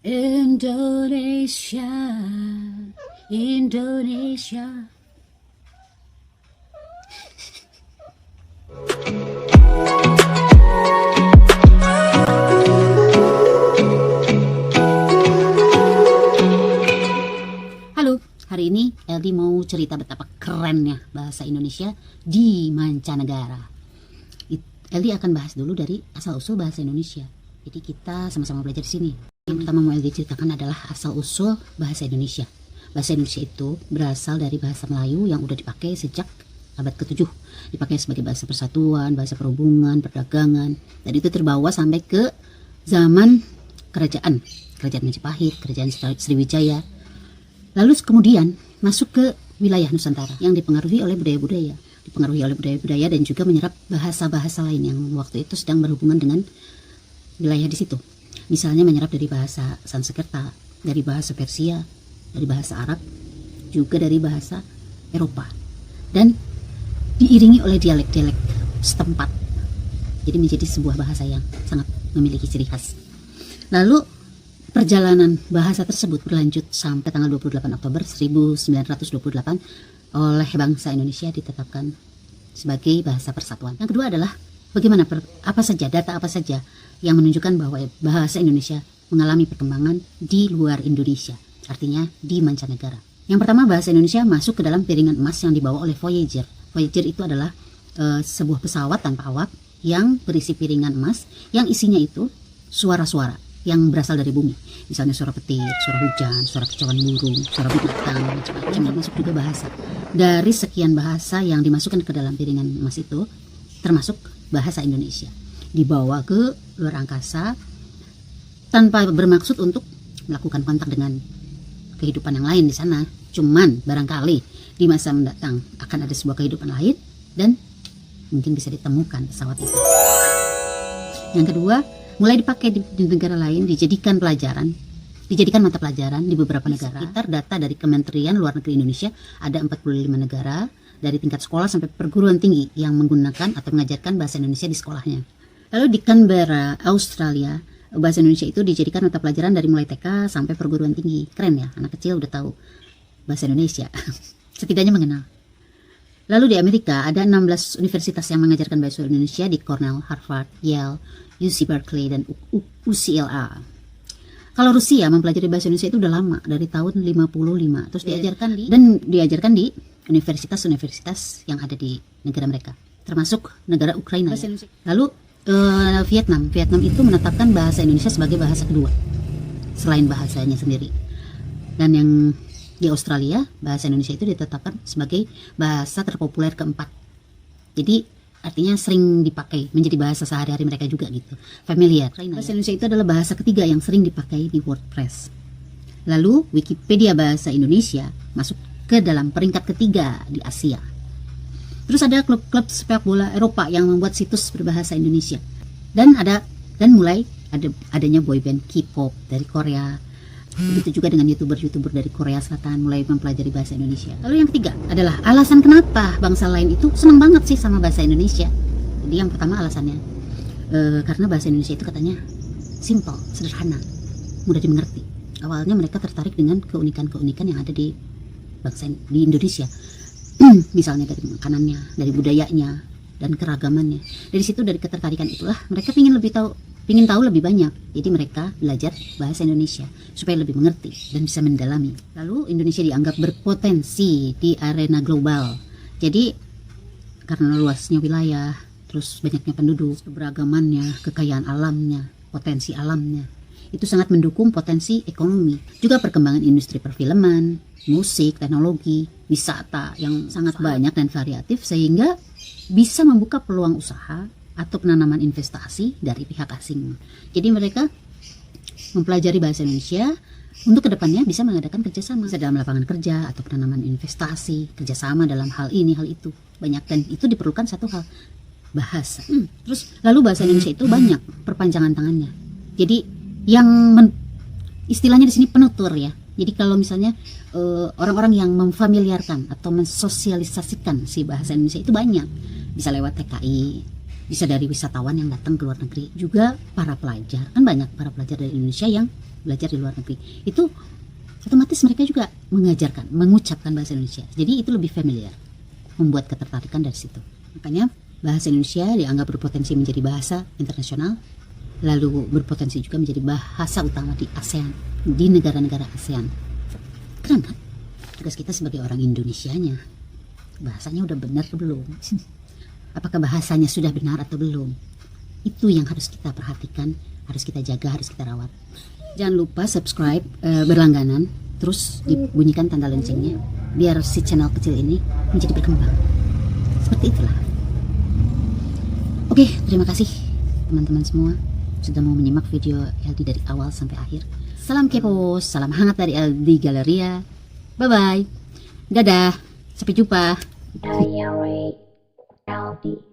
Indonesia, Indonesia. Halo, hari ini Eldi mau cerita betapa kerennya bahasa Indonesia di mancanegara. Eldi akan bahas dulu dari asal-usul bahasa Indonesia. Jadi kita sama-sama belajar di sini. Yang pertama mau Eldi ceritakan adalah asal-usul bahasa Indonesia. Bahasa Indonesia itu berasal dari bahasa Melayu yang udah dipakai sejak abad ke-7. Dipakai sebagai bahasa persatuan, bahasa perhubungan, perdagangan. Dan itu terbawa sampai ke zaman kerajaan Majapahit, kerajaan Sriwijaya. Lalu kemudian masuk ke wilayah Nusantara yang dipengaruhi oleh budaya-budaya dan juga menyerap bahasa-bahasa lain yang waktu itu sedang berhubungan dengan wilayah di situ. Misalnya menyerap dari bahasa Sanskerta, dari bahasa Persia, dari bahasa Arab, juga dari bahasa Eropa, dan diiringi oleh dialek-dialek setempat. Jadi menjadi sebuah bahasa yang sangat memiliki ciri khas. Lalu perjalanan bahasa tersebut berlanjut sampai tanggal 28 Oktober 1928 oleh bangsa Indonesia ditetapkan sebagai bahasa persatuan. Yang kedua adalah bagaimana data apa saja yang menunjukkan bahwa bahasa Indonesia mengalami perkembangan di luar Indonesia, artinya di mancanegara. Yang pertama, bahasa Indonesia masuk ke dalam piringan emas yang dibawa oleh Voyager. Voyager itu adalah sebuah pesawat tanpa awak yang berisi piringan emas yang isinya itu suara-suara yang berasal dari bumi. Misalnya suara petir, suara hujan, suara kicauan burung, suara binatang, macam-macam. Masuk juga bahasa. Dari sekian bahasa yang dimasukkan ke dalam piringan emas itu, termasuk bahasa Indonesia. Dibawa ke luar angkasa tanpa bermaksud untuk melakukan kontak dengan kehidupan yang lain di sana. Cuman barangkali di masa mendatang akan ada sebuah kehidupan lain dan mungkin bisa ditemukan pesawat itu. Yang kedua, mulai dipakai di negara lain, dijadikan mata pelajaran di beberapa negara. Sekitar data dari Kementerian Luar Negeri Indonesia, ada 45 negara dari tingkat sekolah sampai perguruan tinggi yang menggunakan atau mengajarkan bahasa Indonesia di sekolahnya. Lalu di Canberra, Australia, bahasa Indonesia itu dijadikan mata pelajaran dari mulai TK sampai perguruan tinggi. Keren ya, anak kecil udah tahu bahasa Indonesia. Setidaknya mengenal. Lalu di Amerika ada 16 universitas yang mengajarkan bahasa Indonesia di Cornell, Harvard, Yale, UC Berkeley, dan UCLA. Kalau Rusia mempelajari bahasa Indonesia itu udah lama, dari tahun 55. Terus diajarkan di universitas-universitas yang ada di negara mereka, termasuk negara Ukraina. Ya. Lalu Vietnam itu menetapkan bahasa Indonesia sebagai bahasa kedua selain bahasanya sendiri. Dan yang di Australia, bahasa Indonesia itu ditetapkan sebagai bahasa terpopuler keempat. Jadi artinya sering dipakai, menjadi bahasa sehari-hari mereka juga gitu, familiar. Bahasa Indonesia itu adalah bahasa ketiga yang sering dipakai di WordPress. Lalu Wikipedia bahasa Indonesia masuk ke dalam peringkat ketiga di Asia. Terus ada klub-klub sepak bola Eropa yang membuat situs berbahasa Indonesia. Dan mulai adanya boyband K-pop dari Korea. Begitu juga dengan YouTuber dari Korea Selatan mulai mempelajari bahasa Indonesia. Lalu yang ketiga adalah alasan kenapa bangsa lain itu senang banget sih sama bahasa Indonesia. Jadi yang pertama alasannya karena bahasa Indonesia itu katanya simple, sederhana, mudah dimengerti. Awalnya mereka tertarik dengan keunikan-keunikan yang ada di Indonesia. Misalnya dari makanannya, dari budayanya, dan keragamannya. Dari situ, dari ketertarikan itulah mereka ingin tahu lebih banyak. Jadi mereka belajar bahasa Indonesia supaya lebih mengerti dan bisa mendalami. Lalu Indonesia dianggap berpotensi di arena global. Jadi karena luasnya wilayah, terus banyaknya penduduk, keberagamannya, kekayaan alamnya, potensi alamnya, itu sangat mendukung potensi ekonomi. Juga perkembangan industri perfilman, musik, teknologi, wisata yang sangat banyak dan variatif sehingga bisa membuka peluang usaha atau penanaman investasi dari pihak asing. Jadi mereka mempelajari bahasa Indonesia untuk kedepannya bisa mengadakan kerjasama, bisa dalam lapangan kerja atau penanaman investasi, kerjasama dalam hal ini, hal itu. Banyak, dan itu diperlukan satu hal, bahasa. Terus lalu bahasa Indonesia itu banyak perpanjangan tangannya. Jadi istilahnya di sini penutur ya. Jadi kalau misalnya orang-orang yang memfamiliarkan atau mensosialisasikan si bahasa Indonesia itu banyak. Bisa lewat TKI, bisa dari wisatawan yang datang ke luar negeri, juga para pelajar. Kan banyak para pelajar dari Indonesia yang belajar di luar negeri, itu otomatis mereka juga mengucapkan bahasa Indonesia. Jadi itu lebih familiar, membuat ketertarikan dari situ. Makanya bahasa Indonesia dianggap berpotensi menjadi bahasa internasional, lalu berpotensi juga menjadi bahasa utama di ASEAN, di negara-negara ASEAN. Keren kan? Tugas kita sebagai orang Indonesianya, bahasanya udah benar belum? Apakah bahasanya sudah benar atau belum? Itu yang harus kita perhatikan, harus kita jaga, harus kita rawat. Jangan lupa subscribe berlangganan, terus dibunyikan tanda loncengnya, biar si channel kecil ini menjadi berkembang. Seperti itulah. Oke, terima kasih teman-teman semua sudah mau menyimak video LD dari awal sampai akhir. Salam kepo, salam hangat dari LD Galeria. Bye-bye. Dadah, sampai jumpa. Diary LD.